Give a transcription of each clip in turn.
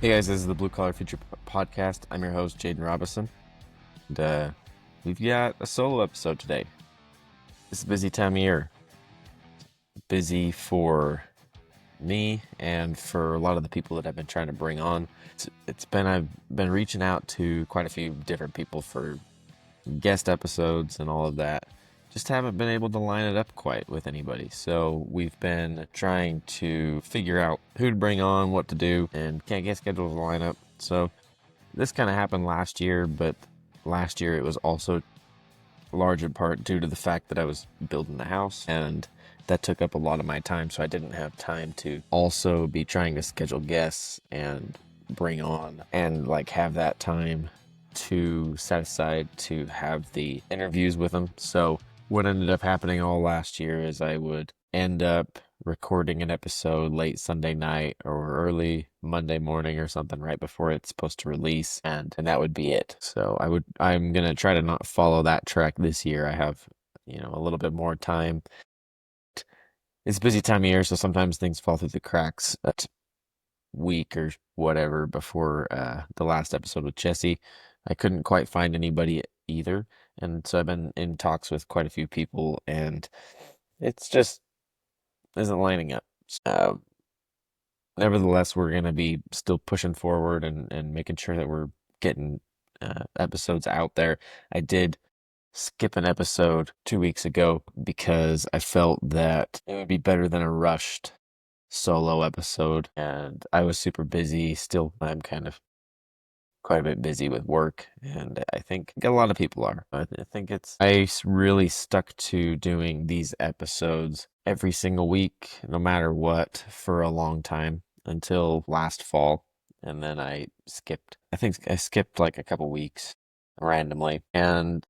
Hey guys, this is the Blue Collar Future Podcast. I'm your host, Jaden Robison. And we've got a solo episode today. It's a busy time of year. Busy for me and for a lot of the people that I've been trying to bring on. I've been reaching out to quite a few different people for guest episodes and all of that. Just haven't been able to line it up quite with anybody. So we've been trying to figure out who to bring on, what to do, and can't get schedules to line up. So this kind of happened last year, but last year it was also large in part due to the fact that I was building the house and that took up a lot of my time. So I didn't have time to also be trying to schedule guests and bring on and like have that time to set aside to have the interviews with them. So what ended up happening all last year is I would end up recording an episode late Sunday night or early Monday morning or something right before it's supposed to release, and that would be it. So I'm gonna try to not follow that track this year. I have, a little bit more time. It's a busy time of year, so sometimes things fall through the cracks. Week or whatever before the last episode with Jesse, I couldn't quite find anybody either, and so I've been in talks with quite a few people, and it's just isn't lining up. Uh, Nevertheless, we're gonna be still pushing forward and making sure that we're getting episodes out there. I did skip an episode 2 weeks ago because I felt that it would be better than a rushed solo episode, and I was super busy. Still, I'm kind of quite a bit busy with work, and I think a lot of people are. Really stuck to doing these episodes every single week, no matter what, for a long time until last fall, and then I think I skipped like a couple weeks randomly, and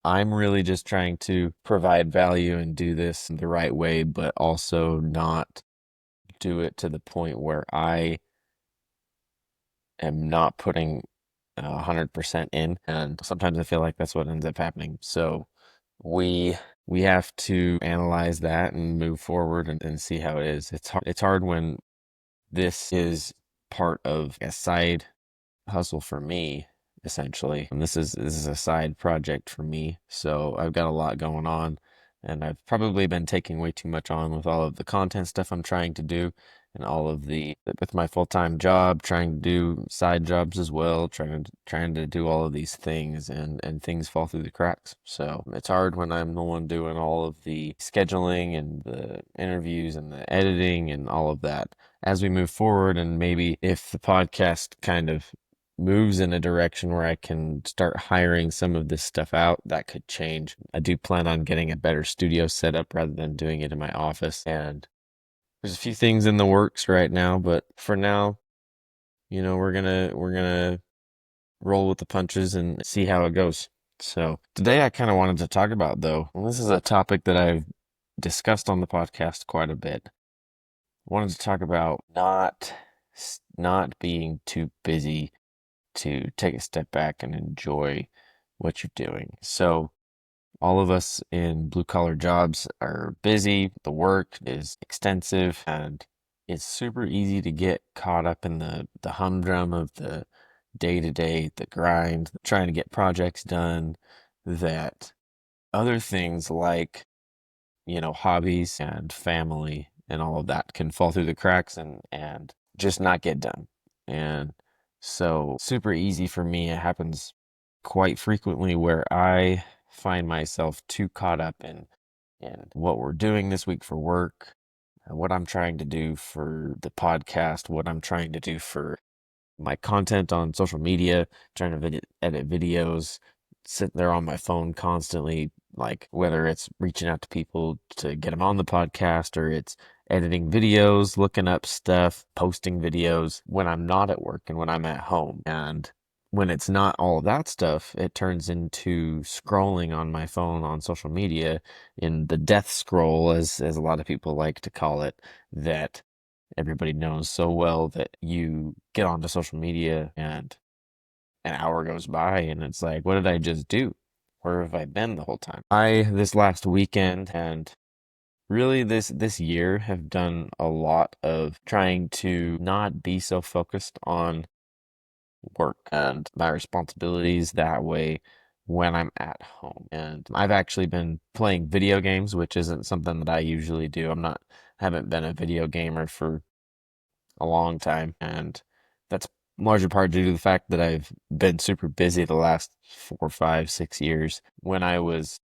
I'm really just trying to provide value and do this the right way, but also not do it to the point where I am not putting 100% in, and sometimes I feel like that's what ends up happening. So we we have to analyze that and move forward and see how it is. It's hard when this is part of a side hustle for me, essentially. And this is a side project for me. So I've got a lot going on, and I've probably been taking way too much on with all of the content stuff I'm trying to do and all of the with my full-time job, trying to do side jobs as well, trying to do all of these things, and things fall through the cracks. So it's hard when I'm the one doing all of the scheduling and the interviews and the editing and all of that. As we move forward, and maybe if the podcast kind of moves in a direction where I can start hiring some of this stuff out, that could change. I do plan on getting a better studio setup rather than doing it in my office. And there's a few things in the works right now, but for now, we're gonna roll with the punches and see how it goes. So today I kind of wanted to talk about though, and this is a topic that I've discussed on the podcast quite a bit. I wanted to talk about not being too busy to take a step back and enjoy what you're doing. So, all of us in blue collar jobs are busy, the work is extensive, and it's super easy to get caught up in the humdrum of the day to day, the grind, trying to get projects done, that other things like, hobbies and family and all of that can fall through the cracks and just not get done. And so super easy for me. It happens quite frequently where I find myself too caught up in what we're doing this week for work, what I'm trying to do for the podcast, what I'm trying to do for my content on social media, trying to edit videos, sitting there on my phone constantly, like whether it's reaching out to people to get them on the podcast or it's editing videos, looking up stuff, posting videos when I'm not at work and when I'm at home. And when it's not all of that stuff, it turns into scrolling on my phone on social media in the death scroll, as a lot of people like to call it, that everybody knows so well, that you get onto social media and an hour goes by and it's like, what did I just do? Where have I been the whole time? This last weekend and really this year have done a lot of trying to not be so focused on work and my responsibilities that way when I'm at home. And I've actually been playing video games, which isn't something that I usually do. Haven't been a video gamer for a long time, and that's larger part due to the fact that I've been super busy the last 4, 5, 6 years. When I was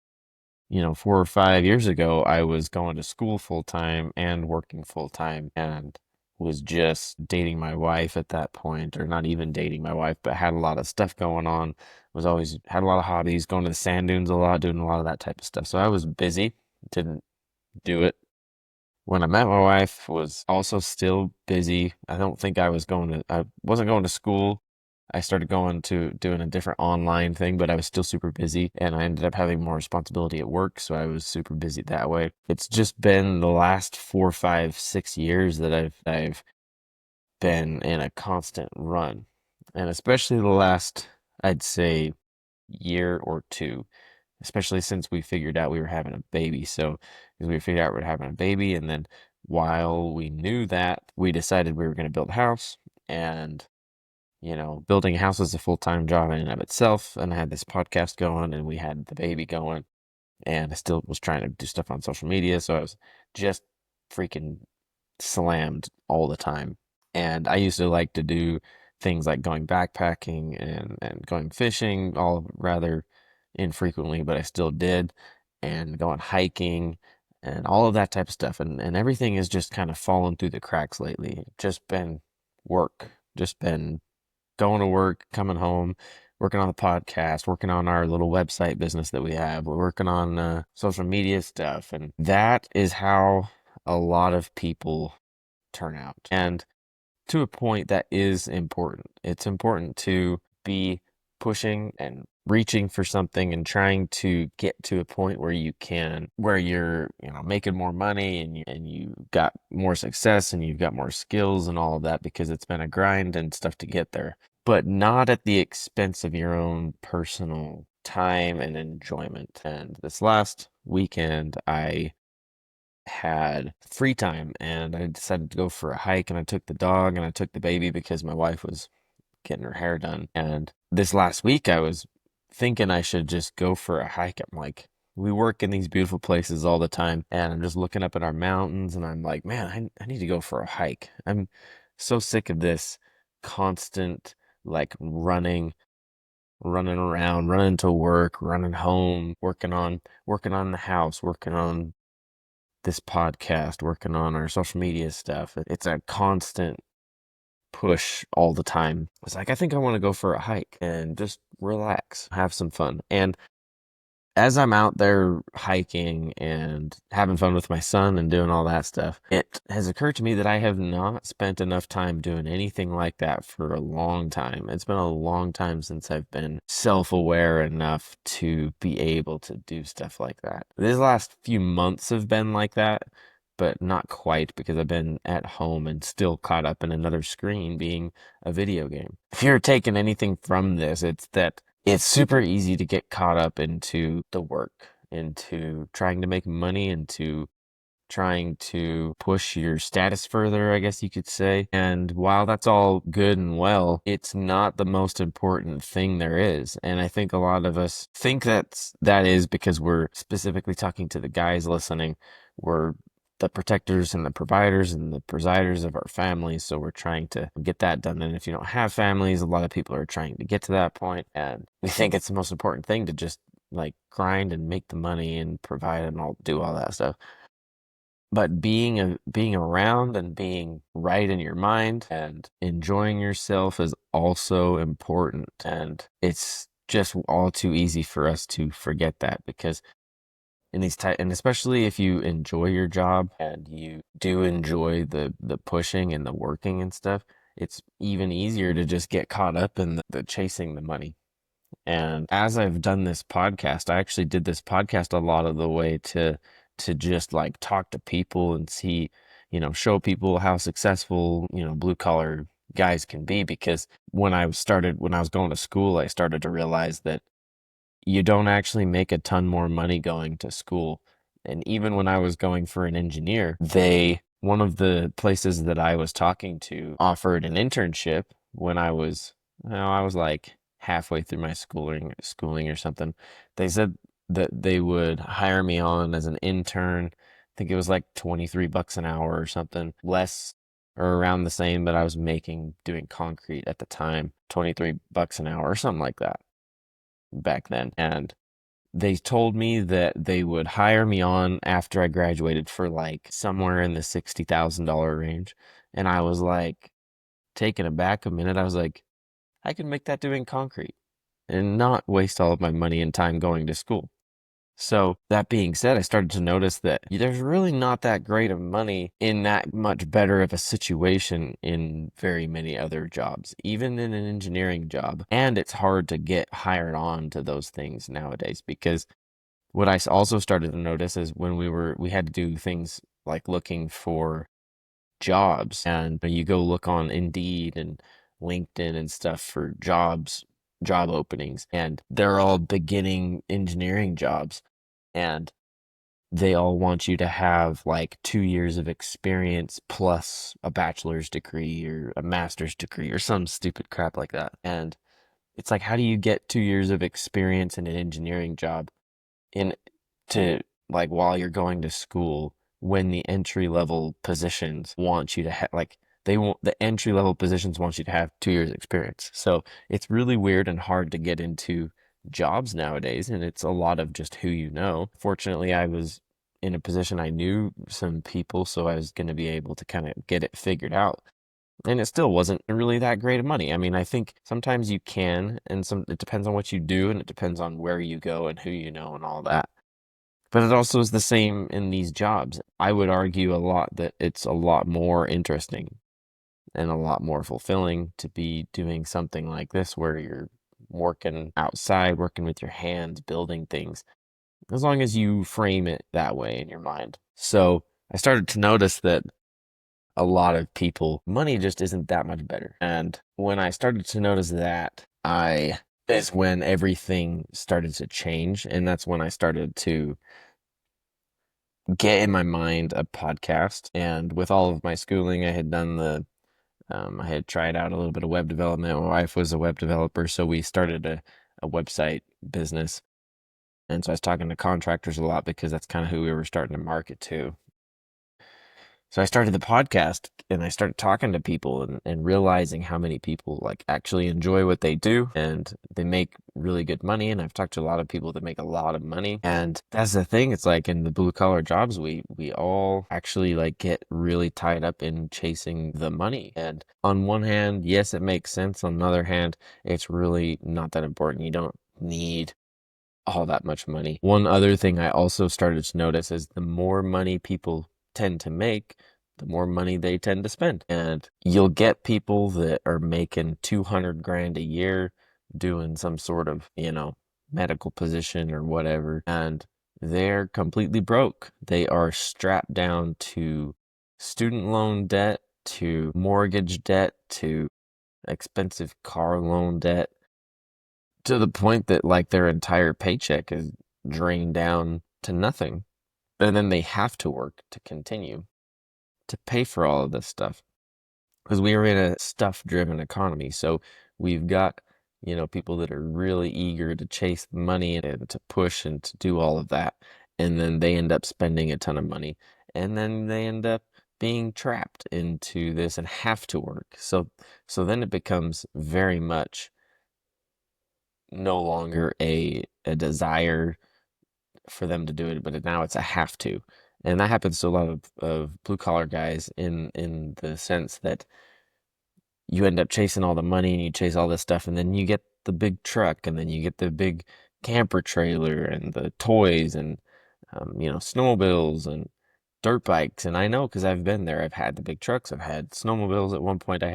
4 or 5 years ago, I was going to school full time and working full time and was just dating my wife at that point, or not even dating my wife, but had a lot of stuff going on. Was always had a lot of hobbies, going to the sand dunes a lot, doing a lot of that type of stuff. So I was busy, didn't do it. When I met my wife, was also still busy. I wasn't going to school. I started going to doing a different online thing, but I was still super busy and I ended up having more responsibility at work. So I was super busy that way. It's just been the last 4, 5, 6 years that I've been in a constant run. And especially the last, I'd say, year or two, especially since we figured out we were having a baby. So, because we figured out we were having a baby, and then while we knew that, we decided we were going to build a house. And, building a house is a full-time job in and of itself. And I had this podcast going, and we had the baby going, and I still was trying to do stuff on social media. So I was just freaking slammed all the time. And I used to like to do things like going backpacking and going fishing, all rather infrequently, but I still did, and going hiking and all of that type of stuff. And everything has just kind of fallen through the cracks lately. Just been work, just been going to work, coming home, working on the podcast, working on our little website business that we have. We're working on social media stuff. And that is how a lot of people turn out. And to a point that is important. It's important to be pushing and reaching for something and trying to get to a point where you're, making more money and you got more success and you've got more skills and all of that, because it's been a grind and stuff to get there, but not at the expense of your own personal time and enjoyment. And this last weekend, I had free time and I decided to go for a hike, and I took the dog and I took the baby because my wife was getting her hair done. And this last week I was thinking I should just go for a hike. I'm like, we work in these beautiful places all the time, and I'm just looking up at our mountains and I'm like, man, I need to go for a hike. I'm so sick of this constant like running around, running to work, running home, working on the house, working on this podcast, working on our social media stuff. It's a constant push all the time. It's like, I think I want to go for a hike and just relax, have some fun. And as I'm out there hiking and having fun with my son and doing all that stuff, it has occurred to me that I have not spent enough time doing anything like that for a long time. It's been a long time since I've been self-aware enough to be able to do stuff like that. These last few months have been like that, but not quite, because I've been at home and still caught up in another screen being a video game. If you're taking anything from this, it's that it's super easy to get caught up into the work, into trying to make money, into trying to push your status further, I guess you could say. And while that's all good and well, it's not the most important thing there is. And I think a lot of us think that is because we're specifically talking to the guys listening. We're the protectors and the providers and the presiders of our families. So we're trying to get that done. And if you don't have families, a lot of people are trying to get to that point. And we think it's the most important thing to just like grind and make the money and provide and do all that stuff. But being around and being right in your mind and enjoying yourself is also important. And it's just all too easy for us to forget that, because and especially if you enjoy your job and you do enjoy the pushing and the working and stuff, it's even easier to just get caught up in the chasing the money. And as I've done this podcast, I actually did this podcast a lot of the way to just like talk to people and see, show people how successful, blue collar guys can be. Because when I was going to school, I started to realize that you don't actually make a ton more money going to school. And even when I was going for an engineer, one of the places that I was talking to offered an internship when I was I was like halfway through my schooling or something. They said that they would hire me on as an intern. I think it was like 23 bucks an hour or something, less or around the same that I was making doing concrete at the time, 23 bucks an hour or something like that back then. And they told me that they would hire me on after I graduated for like somewhere in the $60,000 range. And I was like taken aback a minute. I was like, I can make that doing concrete and not waste all of my money and time going to school. So that being said, I started to notice that there's really not that great of money in that much better of a situation in very many other jobs, even in an engineering job. And it's hard to get hired on to those things nowadays because what I also started to notice is when we had to do things like looking for jobs and you go look on Indeed and LinkedIn and stuff for job openings, and they're all beginning engineering jobs, and they all want you to have like 2 years of experience plus a bachelor's degree or a master's degree or some stupid crap like that. And it's like, how do you get 2 years of experience in an engineering job in to like while you're going to school when the entry level positions want you to have like they want the entry level positions want you to have 2 years experience. So it's really weird and hard to get into jobs nowadays, and it's a lot of just who you know. Fortunately, I was in a position I knew some people, so I was going to be able to kind of get it figured out. And it still wasn't really that great of money. I mean, I think sometimes you can, and some it depends on what you do, and it depends on where you go and who you know and all that. But it also is the same in these jobs. I would argue a lot that it's a lot more interesting and a lot more fulfilling to be doing something like this where you're working outside, working with your hands, building things, as long as you frame it that way in your mind. So I started to notice that a lot of people, money just isn't that much better. And when I started to notice that, I is when everything started to change. And that's when I started to get in my mind a podcast. And with all of my schooling, I had done I had tried out a little bit of web development. My wife was a web developer, so we started a website business. And so I was talking to contractors a lot because that's kind of who we were starting to market to. So I started the podcast and I started talking to people and realizing how many people like actually enjoy what they do and they make really good money. And I've talked to a lot of people that make a lot of money. And that's the thing. It's like in the blue collar jobs, we all actually like get really tied up in chasing the money. And on one hand, yes, it makes sense. On the other hand, it's really not that important. You don't need all that much money. One other thing I also started to notice is the more money people tend to make, the more money they tend to spend. And you'll get people that are making 200 grand a year doing some sort of, medical position or whatever, and they're completely broke. They are strapped down to student loan debt, to mortgage debt, to expensive car loan debt, to the point that like their entire paycheck is drained down to nothing. And then they have to work to continue to pay for all of this stuff because we are in a stuff driven economy. So we've got, people that are really eager to chase money and to push and to do all of that. And then they end up spending a ton of money. And then they end up being trapped into this and have to work. So then it becomes very much no longer a desire for them to do it, but now it's a have to. And that happens to a lot of blue collar guys in the sense that you end up chasing all the money and you chase all this stuff, and then you get the big truck, and then you get the big camper trailer and the toys and snowmobiles and dirt bikes. And I know because I've been there. I've had the big trucks. I've had snowmobiles. At one point, I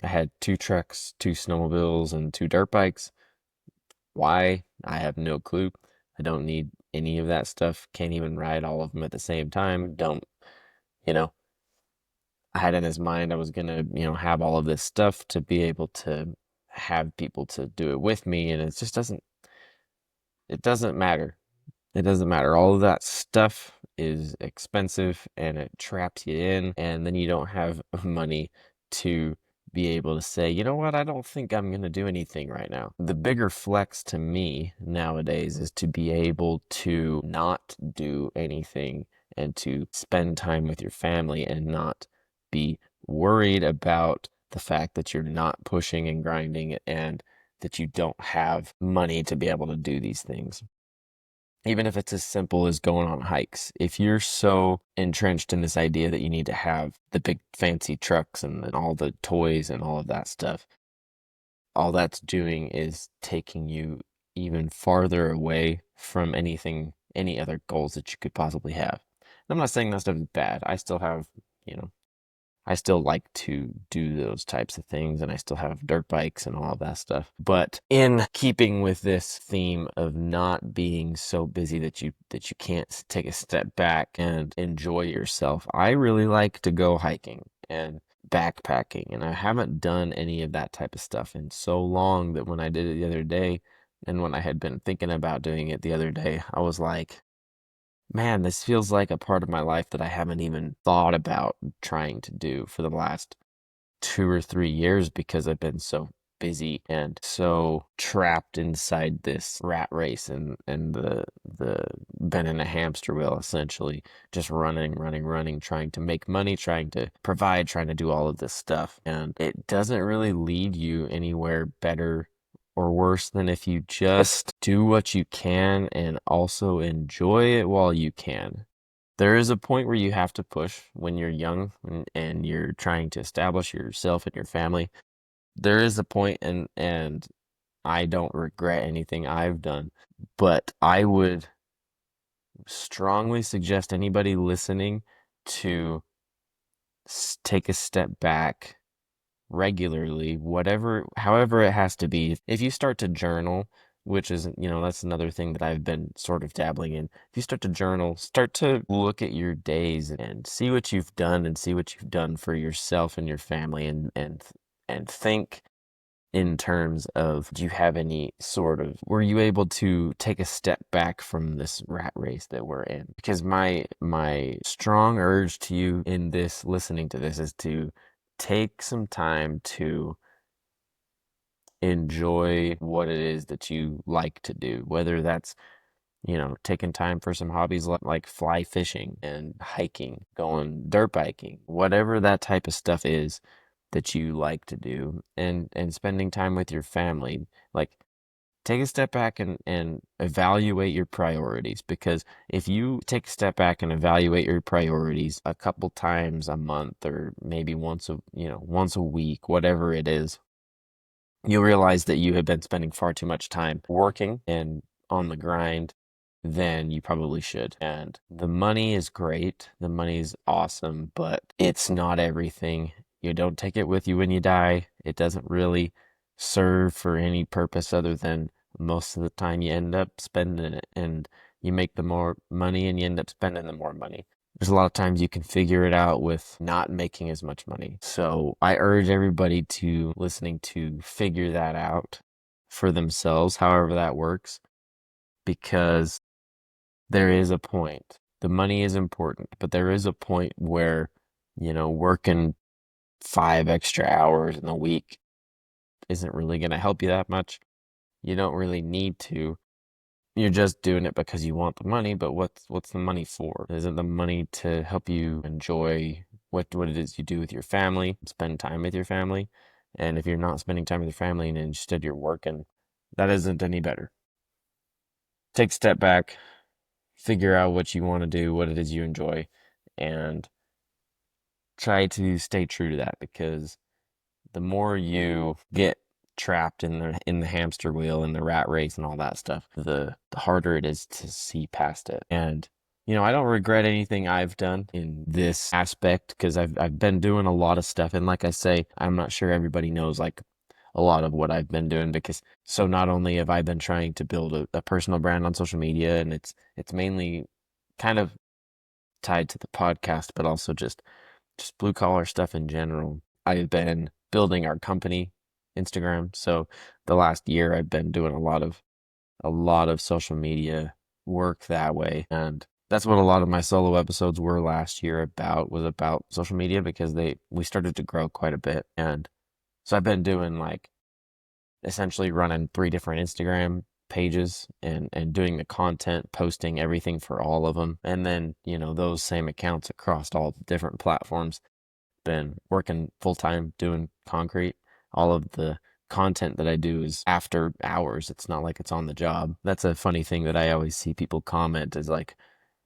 had two trucks, two snowmobiles, and two dirt bikes. Why? I have no clue. I don't need any of that stuff. Can't even ride all of them at the same time. Don't, you know, I had in his mind I was gonna, have all of this stuff to be able to have people to do it with me, and it just it doesn't matter. It doesn't matter. All of that stuff is expensive and it traps you in, and then you don't have money to be able to say, you know what, I don't think I'm going to do anything right now. The bigger flex to me nowadays is to be able to not do anything and to spend time with your family and not be worried about the fact that you're not pushing and grinding and that you don't have money to be able to do these things. Even if it's as simple as going on hikes. If you're so entrenched in this idea that you need to have the big fancy trucks and all the toys and all of that stuff, all that's doing is taking you even farther away from anything, any other goals that you could possibly have. I'm not saying that stuff is bad. I still have, you know, I still like to do those types of things, and I still have dirt bikes and all of that stuff. But in keeping with this theme of not being so busy that you can't take a step back and enjoy yourself, I really like to go hiking and backpacking, and I haven't done any of that type of stuff in so long that when I did it the other day, and when I had been thinking about doing it the other day, I was like, man, this feels like a part of my life that I haven't even thought about trying to do for the last 2 or 3 years because I've been so busy and so trapped inside this rat race and the been in a hamster wheel essentially, just running, trying to make money, trying to provide, trying to do all of this stuff. And it doesn't really lead you anywhere better or worse than if you just do what you can and also enjoy it while you can. There is a point where you have to push when you're young and you're trying to establish yourself and your family. There is a point, and I don't regret anything I've done, but I would strongly suggest anybody listening to take a step back regularly, whatever, however it has to be. If you start to journal, which is, that's another thing that I've been sort of dabbling in. If you start to journal, start to look at your days and see what you've done and see what you've done for yourself and your family and think in terms of, do you have any sort of, were you able to take a step back from this rat race that we're in? Because my strong urge to you in this, listening to this, is to take some time to enjoy what it is that you like to do, whether that's, taking time for some hobbies like fly fishing and hiking, going dirt biking, whatever that type of stuff is that you like to do, and spending time with your family. Like, take a step back and evaluate your priorities, because if you take a step back and evaluate your priorities a couple times a month, or maybe once a week, whatever it is, you'll realize that you have been spending far too much time working and on the grind than you probably should. And the money is great. The money is awesome, but it's not everything. You don't take it with you when you die. It doesn't really serve for any purpose other than most of the time you end up spending it, and you make the more money and you end up spending the more money. There's a lot of times you can figure it out with not making as much money. So I urge everybody to listening to figure that out for themselves, however that works, because there is a point. The money is important, but there is a point where, working 5 extra hours in the week isn't really going to help you that much. You don't really need to. You're just doing it because you want the money, but what's the money for? Isn't the money to help you enjoy what it is you do with your family, spend time with your family? And if you're not spending time with your family and instead you're working, that isn't any better. Take a step back, figure out what you want to do, what it is you enjoy, and try to stay true to that, because the more you get trapped in the hamster wheel and the rat race and all that stuff, the harder it is to see past it. And I don't regret anything I've done in this aspect, because I've been doing a lot of stuff, and like I say, I'm not sure everybody knows like a lot of what I've been doing, because so not only have I been trying to build a personal brand on social media, and it's mainly kind of tied to the podcast, but also just blue collar stuff in general. I've been building our company Instagram. So the last year I've been doing a lot of social media work that way. And that's what a lot of my solo episodes were last year was about social media, because we started to grow quite a bit. And So I've been doing like essentially running three different Instagram pages and doing the content, posting everything for all of them. And then, those same accounts across all the different platforms. Been working full time doing concrete. All of the content that I do is after hours. It's not like it's on the job. That's a funny thing that I always see people comment is like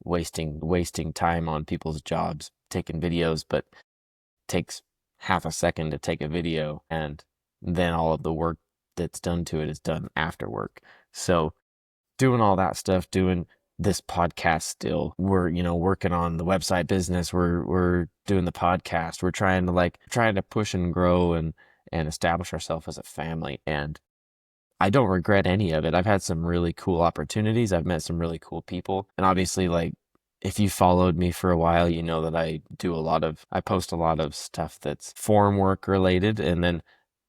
wasting time on people's jobs, taking videos, but takes half a second to take a video and then all of the work that's done to it is done after work. So doing all that stuff, doing this podcast still. We're, working on the website business. We're doing the podcast. We're trying to push and grow and establish ourselves as a family. And I don't regret any of it. I've had some really cool opportunities. I've met some really cool people. And obviously, like, if you followed me for a while, you know that I post a lot of stuff that's form work related. And then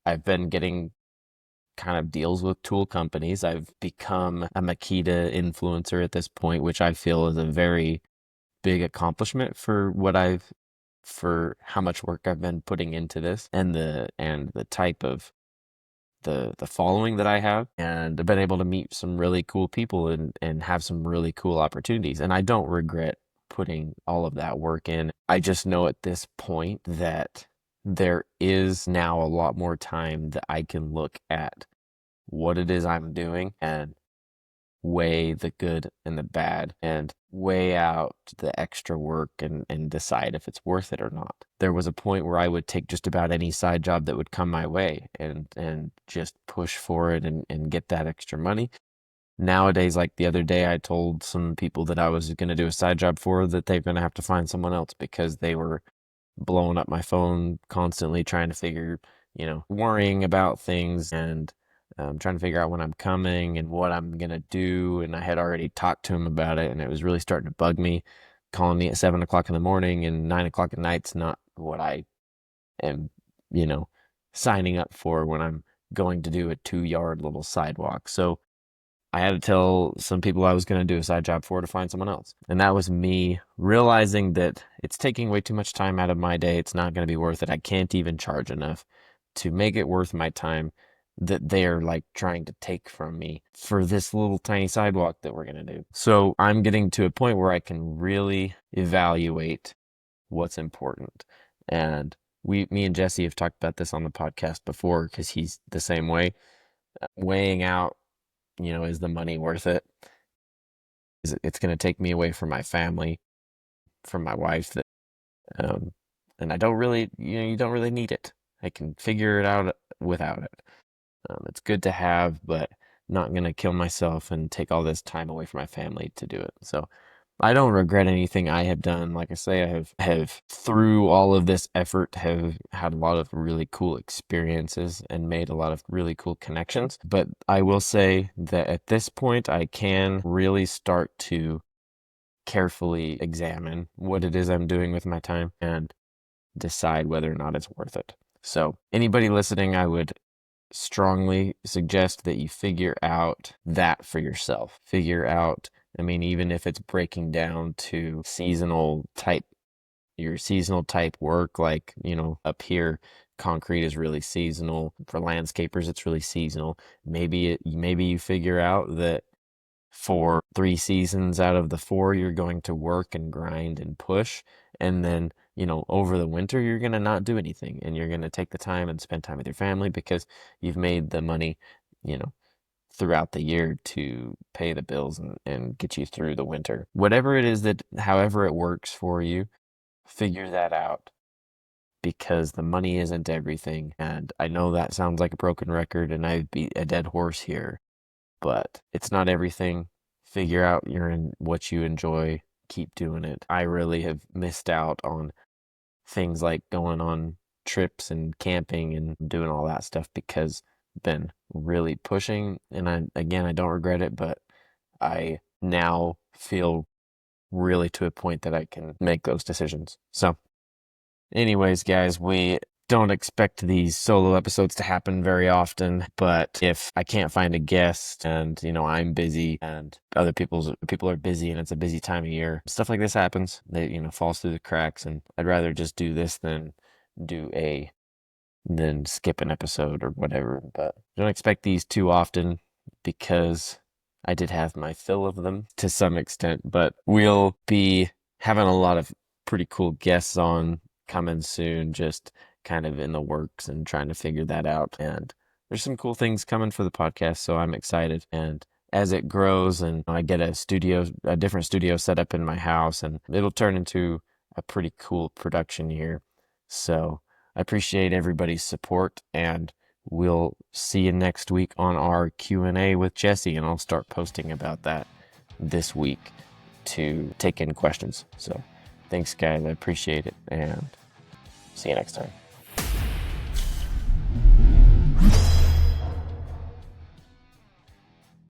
I've been getting kind of deals with tool companies. I've become a Makita influencer at this point, which I feel is a very big accomplishment for how much work I've been putting into this and the type of the following that I have. And I've been able to meet some really cool people and have some really cool opportunities. And I don't regret putting all of that work in. I just know at this point that there is now a lot more time that I can look at what it is I'm doing and weigh the good and the bad and weigh out the extra work and decide if it's worth it or not. There was a point where I would take just about any side job that would come my way and just push for it and get that extra money. Nowadays, like the other day, I told some people that I was going to do a side job for that they're going to have to find someone else because they were blowing up my phone constantly trying to figure, worrying about things and trying to figure out when I'm coming and what I'm going to do. And I had already talked to him about it and it was really starting to bug me. Calling me at 7 o'clock in the morning and 9 o'clock at night's not what I am, you know, signing up for when I'm going to do a 2 yard little sidewalk. So I had to tell some people I was going to do a side job for to find someone else. And that was me realizing that it's taking way too much time out of my day. It's not going to be worth it. I can't even charge enough to make it worth my time that they're like trying to take from me for this little tiny sidewalk that we're going to do. So I'm getting to a point where I can really evaluate what's important. And me and Jesse have talked about this on the podcast before because he's the same way. Weighing out, is the money worth it? It's going to take me away from my family, from my wife um, and I don't really, you don't really need it. I can figure it out without it. It's good to have, but not going to kill myself and take all this time away from my family to do it. So I don't regret anything I have done. Like I say, I have through all of this effort have had a lot of really cool experiences and made a lot of really cool connections. But I will say that at this point, I can really start to carefully examine what it is I'm doing with my time and decide whether or not it's worth it. So anybody listening, I would strongly suggest that you figure out that for yourself. Figure out, I mean, even if it's breaking down to your seasonal type work, like, up here, concrete is really seasonal. For landscapers, it's really seasonal. Maybe you figure out that for 3 seasons out of the four, you're going to work and grind and push. And then, over the winter, you're going to not do anything and you're going to take the time and spend time with your family because you've made the money, you know, throughout the year to pay the bills and get you through the winter. Whatever it is however it works for you, figure that out because the money isn't everything. And I know that sounds like a broken record and I'd beat a dead horse here, but it's not everything. Figure out what you enjoy, keep doing it. I really have missed out on things like going on trips and camping and doing all that stuff because I've been really pushing and I don't regret it, but I now feel really to a point that I can make those decisions. So anyways, guys, we don't expect these solo episodes to happen very often, but if I can't find a guest and, I'm busy and other people are busy and it's a busy time of year, stuff like this happens. Falls through the cracks and I'd rather just do this than do a then skip an episode or whatever. But don't expect these too often because I did have my fill of them to some extent. But we'll be having a lot of pretty cool guests on coming soon, just kind of in the works and trying to figure that out. And there's some cool things coming for the podcast, so I'm excited. And as it grows and I get a different studio set up in my house, and it'll turn into a pretty cool production here. So I appreciate everybody's support, and we'll see you next week on our Q&A with Jesse, and I'll start posting about that this week to take in questions. So thanks, guys. I appreciate it, and see you next time.